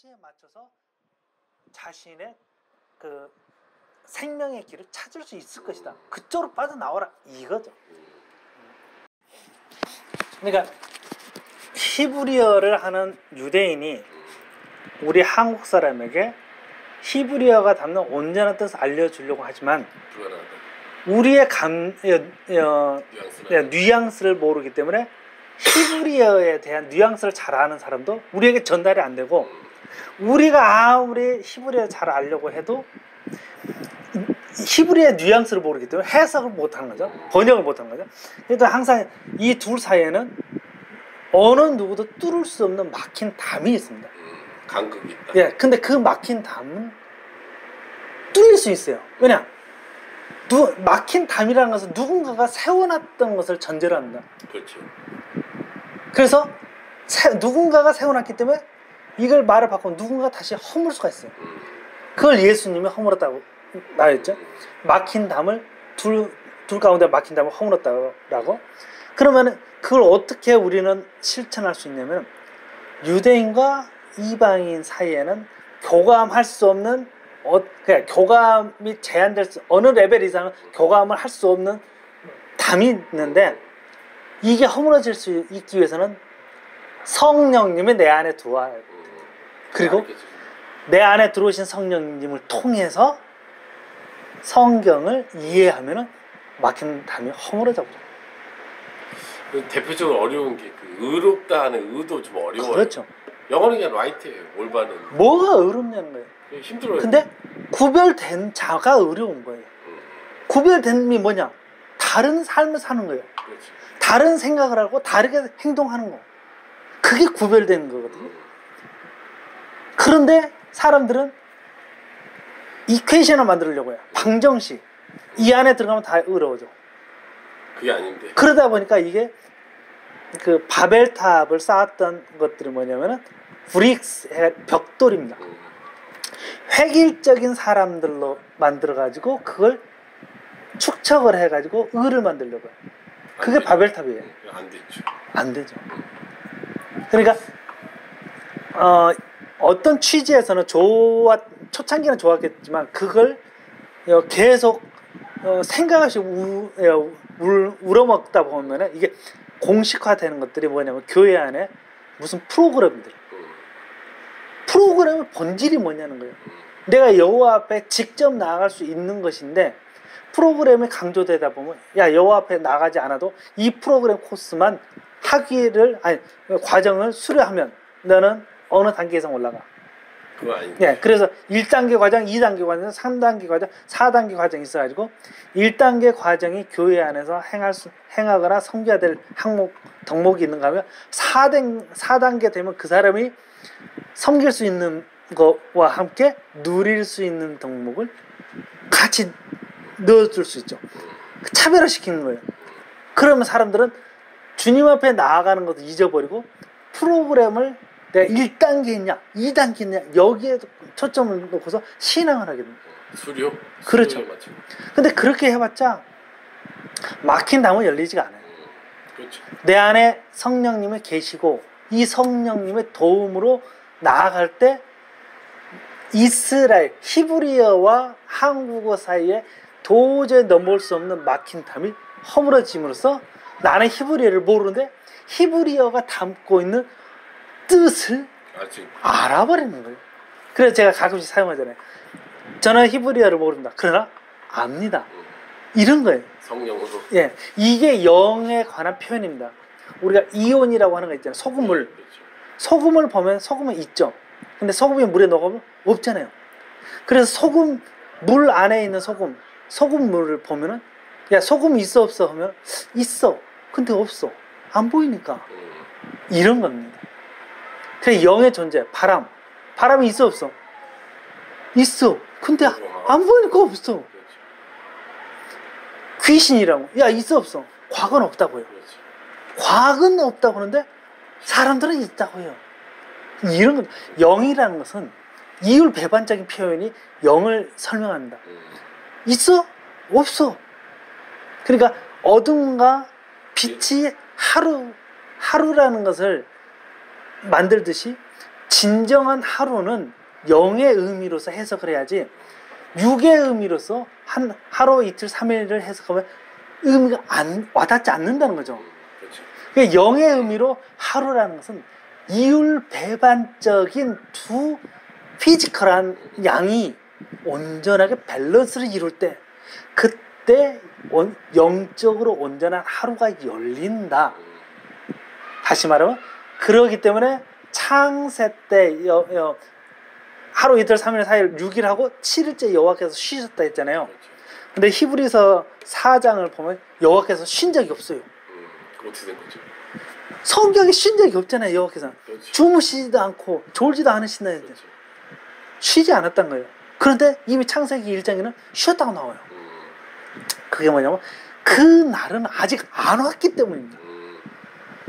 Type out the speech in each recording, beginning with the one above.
가치에 맞춰서 자신의 그 생명의 길을 찾을 수 있을 것이다. 그쪽으로 빠져나와라 이거죠. 그러니까 히브리어를 하는 유대인이 우리 한국 사람에게 히브리어가 담는 온전한 뜻을 알려주려고 하지만 우리의 뉘앙스를 모르기 때문에 히브리어에 대한 뉘앙스를 잘 아는 사람도 우리에게 전달이 안 되고, 우리가 아무리 히브리어를 잘 알려고 해도 히브리어의 뉘앙스를 모르기 때문에 해석을 못하는 거죠. 번역을 못하는 거죠. 그래서 항상 이 둘 사이에는 어느 누구도 뚫을 수 없는 막힌 담이 있습니다. 간극이 있다. 예, 근데 그 막힌 담은 뚫릴 수 있어요. 왜냐? 막힌 담이라는 것은 누군가가 세워놨던 것을 전제로 합니다. 그렇죠. 그래서 누군가가 세워놨기 때문에 이걸 말을 바꾸면 누군가가 다시 허물 수가 있어요. 그걸 예수님이 허물었다고 나왔죠. 막힌 담을 둘 가운데 막힌 담을 허물었다고. 그러면 그걸 어떻게 우리는 실천할 수 있냐면, 유대인과 이방인 사이에는 교감할 수 없는, 그냥 교감이 제한될 수, 어느 레벨 이상은 교감을 할 수 없는 담이 있는데, 이게 허물어질 수 있기 위해서는 성령님이 내 안에 들어와야 돼요. 그리고 내 안에 들어오신 성령님을 통해서 성경을 이해하면은 막힌 담이 허물어져 버려요. 대표적으로 어려운 게 그 의롭다 하는 의도 좀 어려워요. 그렇죠. 영어는 그냥 right예요. 올바른. 뭐가 어렵냐는 거예요. 힘들어요. 근데 구별된 자가 어려운 거예요. 구별됨이 뭐냐? 다른 삶을 사는 거예요. 그렇지. 다른 생각을 하고 다르게 행동하는 거. 그게 구별된 거거든요. 그런데 사람들은 이퀘이션을 만들려고 해요. 방정식. 이 안에 들어가면 다 어려워져. 그게 아닌데. 그러다 보니까 이게 그 바벨탑을 쌓았던 것들이 뭐냐면은 브릭스, 벽돌입니다. 획일적인 사람들로 만들어가지고 그걸 축척을 해가지고 을을 만들려고 해요. 그게 바벨탑이에요. 안 되죠. 안 되죠. 그러니까 어떤 취지에서는 초창기는 좋았겠지만 그걸 계속 생각 없이 우러먹다 보면 이게 공식화되는 것들이 뭐냐면, 교회 안에 무슨 프로그램들, 프로그램의 본질이 뭐냐는 거예요. 내가 여호와 앞에 직접 나아갈 수 있는 것인데 프로그램이 강조되다 보면, 야, 여호와 앞에 나가지 않아도 이 프로그램 코스만 과정을 수료하면 너는 어느 단계 이상 올라가. 그거 아니에요. 예, 그래서 1단계 과정, 2단계 과정, 3단계 과정, 4단계 과정이 있어가지고 1단계 과정이 교회 안에서 행하거나 섬겨야 될 덕목이 있는가 하면 4단계 되면 그 사람이 섬길 수 있는 것과 함께 누릴 수 있는 덕목을 같이 넣어줄 수 있죠. 차별화시키는 거예요. 그러면 사람들은 주님 앞에 나아가는 것도 잊어버리고 프로그램을 내가 1단계 있냐 2단계 있냐 여기에 초점을 놓고서 신앙을 하게 됩니다. 수료? 그렇죠. 근데 그렇게 해봤자 막힌 담은 열리지가 않아요. 그렇죠. 내 안에 성령님이 계시고 이 성령님의 도움으로 나아갈 때 이스라엘, 히브리어와 한국어 사이에 도저히 넘어올 수 없는 막힌 담이 허물어짐으로써 나는 히브리어를 모르는데 히브리어가 담고 있는 뜻을 알아버리는 거예요. 그래서 제가 가끔씩 사용하잖아요. 저는 히브리어를 모른다. 그러나 압니다. 이런 거예요. 성령으로. 예, 이게 영에 관한 표현입니다. 우리가 이온이라고 하는 거 있잖아요. 소금물. 그렇죠. 소금을 보면 소금은 있죠. 근데 소금이 물에 녹으면 없잖아요. 그래서 물 안에 있는 소금물을 보면은, 야, 소금이 있어 없어 하면 있어. 근데 없어. 안 보이니까. 이런 겁니다. 그래서 영의 존재, 바람이 있어 없어? 있어. 근데 안 보이니까 없어. 귀신이라고, 야, 있어 없어? 과거는 없다고요. 과거는 없다고 하는데 사람들은 있다고 해요. 이런 것, 영이라는 것은 이율배반적인 표현이 영을 설명합니다. 있어? 없어. 그러니까 어둠과 빛이 하루라는 것을 만들듯이 진정한 하루는 영의 의미로서 해석을 해야지 육의 의미로서 한 하루 이틀 3일을 해석하면 의미가 와닿지 않는다는 거죠. 그렇죠. 그러니까 영의 의미로 하루라는 것은 이율배반적인 두 피지컬한 양이 온전하게 밸런스를 이룰 때 그때 영적으로 온전한 하루가 열린다. 다시 말하면 그러기 때문에 창세 때 하루 이틀 3일 4일 6일 하고 7일째 여호와께서 쉬셨다 했잖아요. 그렇죠. 근데 히브리서 4장을 보면 여호와께서 쉰 적이 없어요. 어떻게 된 거죠? 성경에 쉰 적이 없잖아요. 여호와께서는 그렇죠. 주무시지도 않고 졸지도 않으신다는데 그렇죠. 쉬지 않았단 거예요. 그런데 이미 창세기 1장에는 쉬었다고 나와요. 그게 뭐냐면 그 날은 아직 안 왔기 때문입니다.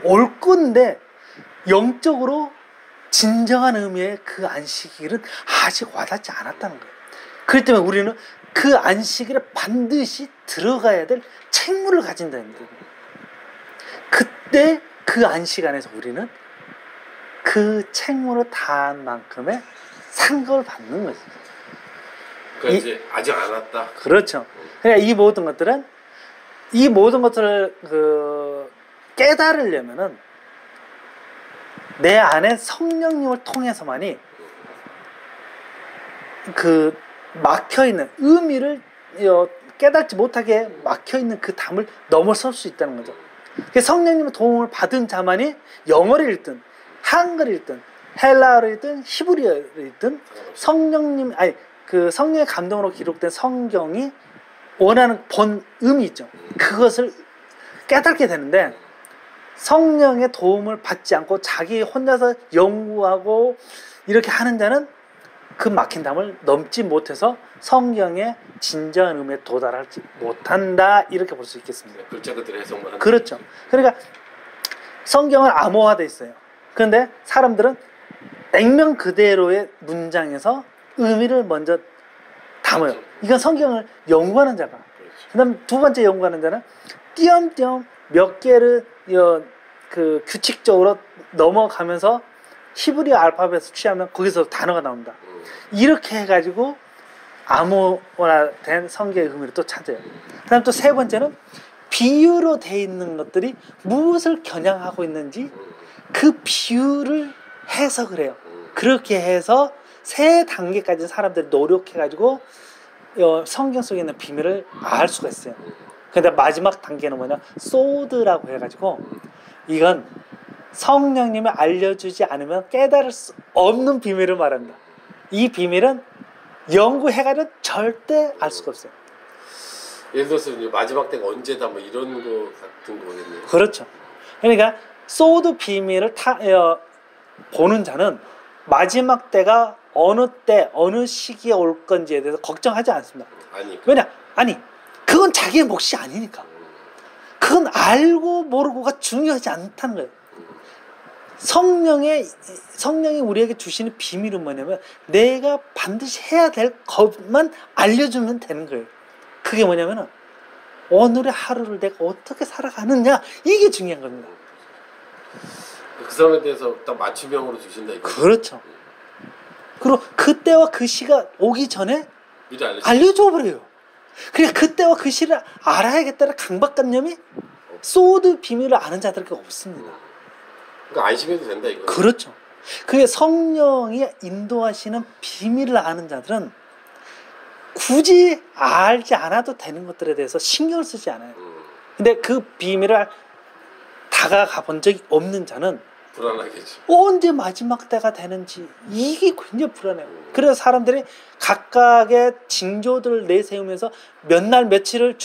올 건데 영적으로 진정한 의미의 그 안식일은 아직 와닿지 않았다는 거예요. 그렇기 때문에 우리는 그 안식일에 반드시 들어가야 될 책무를 가진다는 거예요. 그때 그 안식 안에서 우리는 그 책무를 다한 만큼의 상급을 받는 거죠. 그러니까 이제 아직 안 왔다. 그렇죠. 그러니까 이 모든 것들을 깨달으려면은 내 안에 성령님을 통해서만이 그 막혀있는 의미를 깨닫지 못하게 막혀있는 그 담을 넘어설 수 있다는 거죠. 성령님의 도움을 받은 자만이 영어를 읽든 한글을 읽든 헬라어를 읽든 히브리어를 읽든 성령의 감동으로 기록된 성경이 원하는 본음이 있죠. 그것을 깨닫게 되는데 성령의 도움을 받지 않고 자기 혼자서 연구하고 이렇게 하는 자는 그 막힌 담을 넘지 못해서 성경의 진정한 의미에 도달하지 못한다. 이렇게 볼 수 있겠습니다. 글자 그대로 해석만 하는 그렇죠. 그러니까 성경은 암호화되어 있어요. 그런데 사람들은 액면 그대로의 문장에서 의미를 먼저 담아요. 이건 성경을 연구하는 자가. 그 다음 두 번째 연구하는 자는 띄엄띄엄 몇 개를 그 규칙적으로 넘어가면서 히브리 알파벳을 취하면 거기서 단어가 나온다. 이렇게 해가지고 암호화된 성경의 의미를 또 찾아요. 그 다음 또 세 번째는 비유로 되어 있는 것들이 무엇을 겨냥하고 있는지 그 비유를 해석을 해요. 그렇게 해서 세 단계까지 사람들이 노력해가지고 성경 속에 있는 비밀을 알 수가 있어요. 근데 마지막 단계는 뭐냐? 소드라고 해가지고 이건 성령님이 알려주지 않으면 깨달을 수 없는 비밀을 말합니다. 이 비밀은 연구해가지고 절대 알 수가 없어요. 예를 들어서 마지막 때가 언제다 뭐 이런 거 같은 거겠네요. 그렇죠. 그러니까 소드 비밀을 보는 자는 마지막 때가 어느 때 어느 시기에 올 건지에 대해서 걱정하지 않습니다. 왜냐? 그건 자기의 몫이 아니니까. 그건 알고 모르고가 중요하지 않다는 거예요. 성령이 우리에게 주시는 비밀은 뭐냐면 내가 반드시 해야 될 것만 알려주면 되는 거예요. 그게 뭐냐면은 오늘의 하루를 내가 어떻게 살아가느냐, 이게 중요한 겁니다. 그 사람에 대해서 딱 맞춤형으로 주신다 이거. 그렇죠. 그리고 그때와 그 시가 오기 전에 미리 알려줘 버려요. 그러니까 그때와 그 시를 알아야겠다는 강박관념이 소드 비밀을 아는 자들에게 없습니다. 그러니까 안심해도 된다 이거. 그렇죠. 그게 성령이 인도하시는 비밀을 아는 자들은 굳이 알지 않아도 되는 것들에 대해서 신경을 쓰지 않아요. 근데 그 비밀을 다가가 본 적이 없는 자는 불안하겠지. 언제 마지막 때가 되는지 이게 굉장히 불안해요. 그래서 사람들이 각각의 징조들을 내세우면서 몇 날 며칠을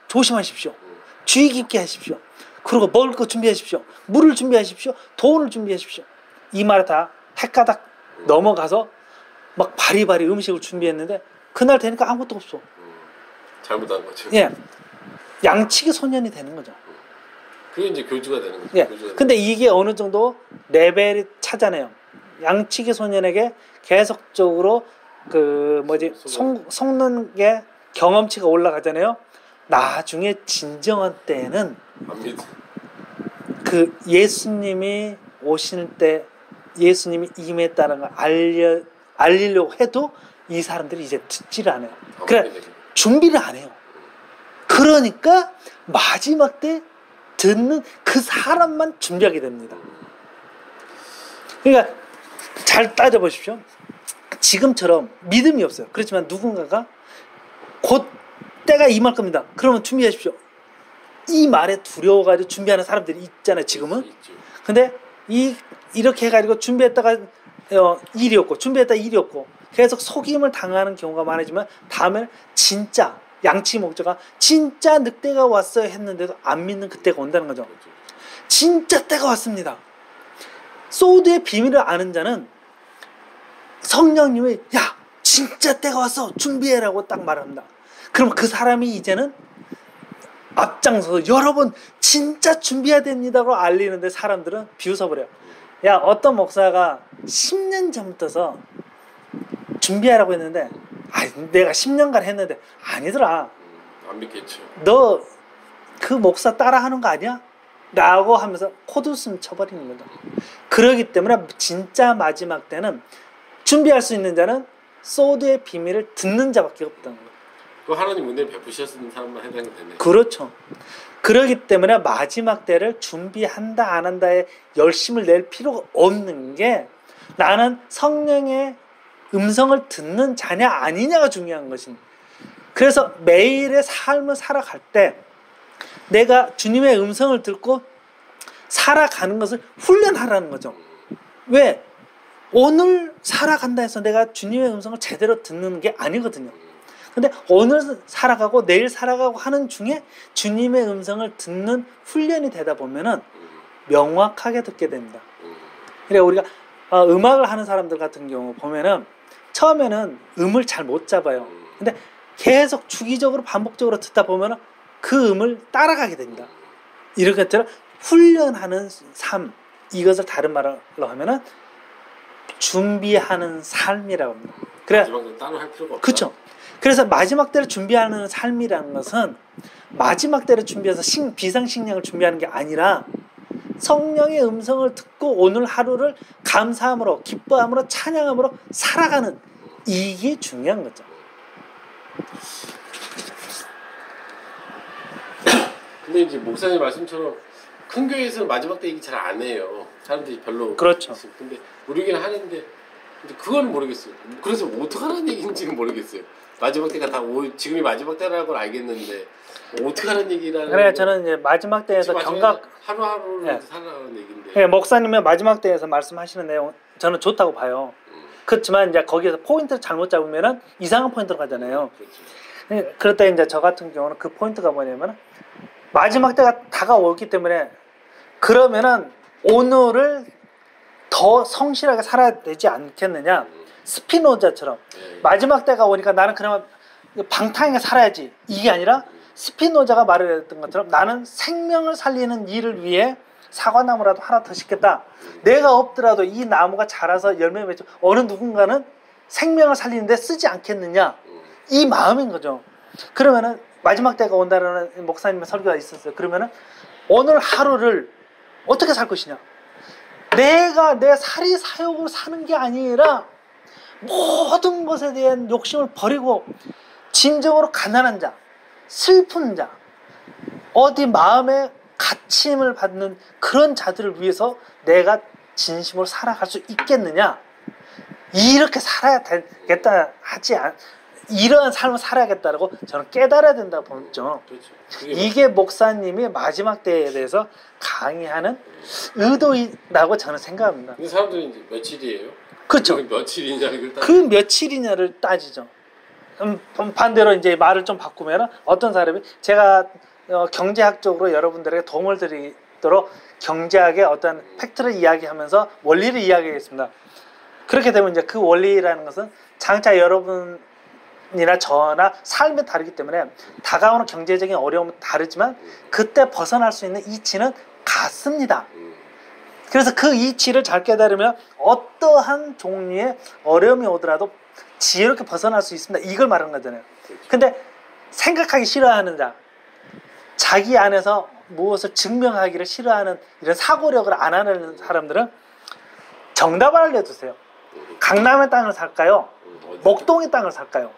조심하십시오. 주의 깊게 하십시오. 그리고 먹을 거 준비하십시오. 물을 준비하십시오. 돈을 준비하십시오. 이 말에 다 헷가닥 넘어가서 막 바리바리 음식을 준비했는데 그날 되니까 아무것도 없어. 잘못한 거죠. 예, 양치기 소년이 되는 거죠. 그게 이제 교주가 되는 거죠. 예. 근데 이게 어느 정도 레벨이 차잖아요. 양치기 소년에게 계속적으로 속는 게 경험치가 올라가잖아요. 나중에 진정한 때에는 그 예수님이 오실 때 예수님이 임했다는 걸 알리려고 해도 이 사람들이 이제 듣지를 않아요. 그래 준비를 안 해요. 그러니까 마지막 때 듣는 그 사람만 준비하게 됩니다. 그러니까 잘 따져보십시오. 지금처럼 믿음이 없어요. 그렇지만 누군가가 곧 때가 임할 겁니다. 그러면 준비하십시오. 이 말에 두려워가지고 준비하는 사람들이 있잖아요. 지금은. 근데 이렇게 해가지고 준비했다가 일이 없고 준비했다가 일이 없고 계속 속임을 당하는 경우가 많아지면 다음에 진짜 양치 목자가 진짜 늑대가 왔어요 했는데도 안 믿는 그때가 온다는 거죠. 진짜 때가 왔습니다. 소드의 비밀을 아는 자는 성령님이 야 진짜 때가 왔어 준비해라고 딱 말합니다. 그럼 그 사람이 이제는 앞장서서 여러분 진짜 준비해야 됩니다고 알리는데 사람들은 비웃어버려요. 야 어떤 목사가 10년 전부터서 준비하라고 했는데 내가 10년간 했는데 아니더라. 안 믿겠죠. 너 그 목사 따라하는 거 아니야? 라고 하면서 코드숨 쳐버리는 거죠. 그러기 때문에 진짜 마지막 때는 준비할 수 있는 자는 소드의 비밀을 듣는 자밖에 없다는 거예요. 그 하나님 은혜 베푸셨는 사람만 해당이 되네. 그렇죠. 그러기 때문에 마지막 때를 준비한다 안 한다에 열심을 낼 필요가 없는 게 나는 성령의 음성을 듣는 자냐 아니냐가 중요한 것입니다. 그래서 매일의 삶을 살아갈 때 내가 주님의 음성을 듣고 살아가는 것을 훈련하라는 거죠. 왜? 오늘 살아간다 해서 내가 주님의 음성을 제대로 듣는 게 아니거든요. 근데 오늘 살아가고 내일 살아가고 하는 중에 주님의 음성을 듣는 훈련이 되다 보면은 명확하게 듣게 됩니다. 그래 우리가 음악을 하는 사람들 같은 경우 보면은 처음에는 음을 잘 못 잡아요. 근데 계속 주기적으로 반복적으로 듣다 보면은 그 음을 따라가게 됩니다. 이렇게 훈련하는 삶, 이것을 다른 말로 하면은 준비하는 삶이라고 합니다. 그래 마지막은 따로 할 필요가 없다. 그렇죠. 그래서 마지막 때를 준비하는 삶이라는 것은 마지막 때를 준비해서 비상식량을 준비하는 게 아니라 성령의 음성을 듣고 오늘 하루를 감사함으로 기뻐함으로 찬양함으로 살아가는 이게 중요한 거죠. 근데 이제 목사님 말씀처럼 큰 교회에서는 마지막 때 얘기 잘 안 해요. 사람들이 별로. 그렇죠. 근데 우리에게는 하는데 근데 그건 모르겠어요. 그래서 뭐 어떻게 하는 얘기인지는 모르겠어요. 마지막 때가 다 지금이 마지막 때라는 걸 알겠는데 어떻게 하는 얘기라는. 그래 저는 이제 마지막 때에서 경각 하루하루를 살아가는 얘기인데. 네, 목사님의 마지막 때에서 말씀하시는 내용 저는 좋다고 봐요. 그렇지만 이제 거기에서 포인트를 잘못 잡으면은 이상한 포인트로 가잖아요. 그렇죠. 그럴 때 이제 저 같은 경우는 그 포인트가 뭐냐면 마지막 때가 다가오기 때문에 그러면은 오늘을 더 성실하게 살아야 되지 않겠느냐. 스피노자처럼 마지막 때가 오니까 나는 그러면 방탕하게 살아야지 이게 아니라 스피노자가 말을 했던 것처럼 나는 생명을 살리는 일을 위해 사과나무라도 하나 더 심겠다. 내가 없더라도 이 나무가 자라서 열매 맺죠. 어느 누군가는 생명을 살리는데 쓰지 않겠느냐. 이 마음인 거죠. 그러면은 마지막 때가 온다는 목사님의 설교가 있었어요. 그러면은 오늘 하루를 어떻게 살 것이냐. 내가 내 사리 사욕으로 사는 게 아니라 모든 것에 대한 욕심을 버리고 진정으로 가난한 자, 슬픈 자, 어디 마음에 갇힘을 받는 그런 자들을 위해서 내가 진심으로 살아갈 수 있겠느냐. 이렇게 살아야 되겠다 하지 않 이러한 삶을 살아야겠다라고 저는 깨달아야 된다고 보죠. 그렇죠. 이게 목사님이 마지막 때에 대해서 강의하는 의도라고 저는 생각합니다. 이 사람들이 이제 며칠이에요? 그렇죠. 며칠이냐를 그 며칠이냐를 따지죠. 반대로 이제 말을 좀 바꾸면 어떤 사람이 제가 경제학적으로 여러분들에게 도움을 드리도록 경제학의 어떤 팩트를 이야기하면서 원리를 이야기하겠습니다. 그렇게 되면 이제 그 원리라는 것은 장차 여러분이나 저나 삶이 다르기 때문에 다가오는 경제적인 어려움은 다르지만 그때 벗어날 수 있는 이치는 같습니다. 그래서 그 이치를 잘 깨달으면 어떠한 종류의 어려움이 오더라도 지혜롭게 벗어날 수 있습니다. 이걸 말하는 거잖아요. 근데 생각하기 싫어하는 자, 자기 안에서 무엇을 증명하기를 싫어하는 이런 사고력을 안 하는 사람들은 정답을 알려주세요. 강남의 땅을 살까요? 목동의 땅을 살까요?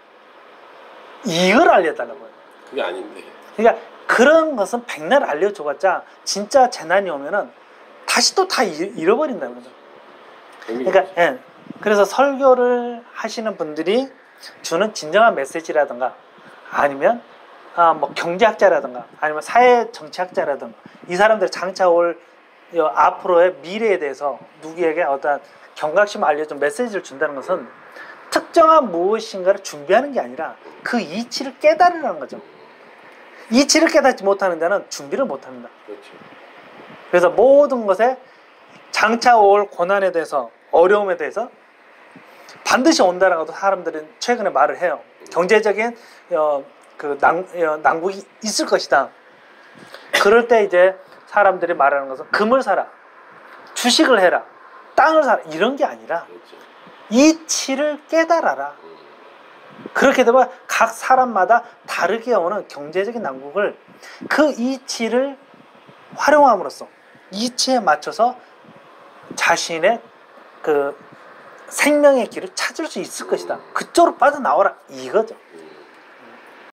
이걸 알려달라고요. 그게 아닌데. 그러니까 그런 것은 백날 알려줘봤자 진짜 재난이 오면은 다시 또 다 잃어버린다는 거죠. 그러니까 예. 그래서 설교를 하시는 분들이 주는 진정한 메시지라든가 아니면 뭐 경제학자라든가 아니면 사회 정치학자라든가 이 사람들이 장차 올 앞으로의 미래에 대해서 누구에게 어떤 경각심을 알려준 메시지를 준다는 것은 특정한 무엇인가를 준비하는 게 아니라 그 이치를 깨달으라는 거죠. 이치를 깨닫지 못하는 자는 준비를 못합니다. 그렇죠. 그래서 모든 것에 장차 올 고난에 대해서 어려움에 대해서 반드시 온다라고도 사람들은 최근에 말을 해요. 경제적인 난국이 있을 것이다. 그럴 때 이제 사람들이 말하는 것은 금을 사라, 주식을 해라, 땅을 사라 이런 게 아니라 그렇죠. 이치를 깨달아라. 그렇게 되면 각 사람마다 다르게 오는 경제적인 난국을 그 이치를 활용함으로써 이치에 맞춰서 자신의 그 생명의 길을 찾을 수 있을 것이다. 그쪽으로 빠져나와라 이거죠.